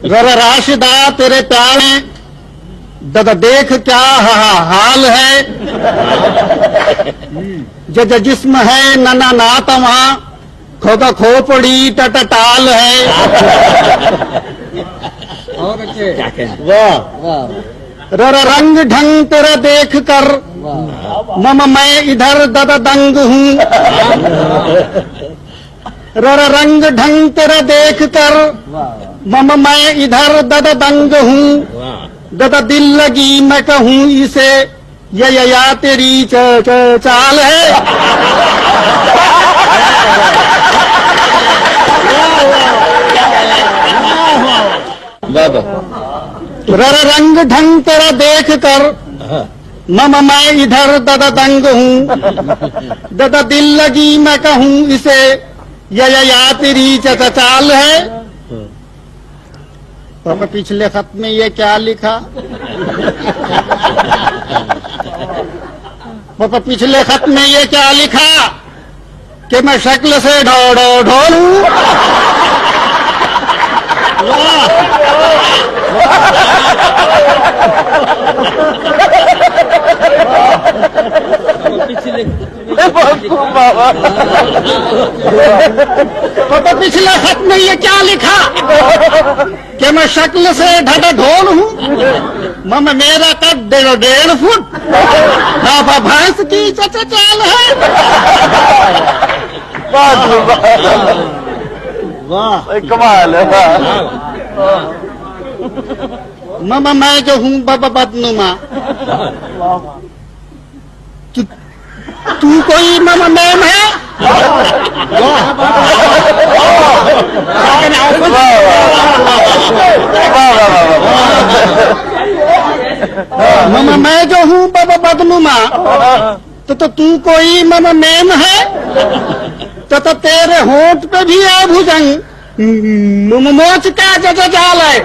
जरा राशिदा तेरे प्यार में ददा देख क्या हाल है। जज जिस्म है नना नातमा खोगा खोपड़ी टटटाल है। और अच्छे वाह वाह रर रंग ढंग तेरा देख कर मम मैं इधर ददा दंग हूँ। रर रंग ढंग तेरा देख कर मम मैं इधर ददा दंग हूँ। ददा दिल लगी मैं कहूँ इसे या तेरी चाल है। रर रंग ढंग तेरा देख कर मम मैं इधर ददा दंग हूँ। ददा दिल लगी मैं कहूँ इसे या तेरी चाल है। पापा पिछले खत में ये क्या लिखा? पापा पिछले खत में ये क्या लिखा कि मैं शक्ल से ढोलूं। पापा पिछले खत में ये क्या लिखा कि मैं शक्ल से ढोल हूँ। मम मेरा कद 1.5 फुट पापा भैंस की चाल है। वाह कमाल है। मम मैं जो हूँ बाबा बदनुमा। तू कोई मम मैम है? मम मैं जो हूँ बाबा बदनुमा तो तू कोई मम मैम है? तो तेरे होंठ पे भी है भुजंग मोच का जाल है।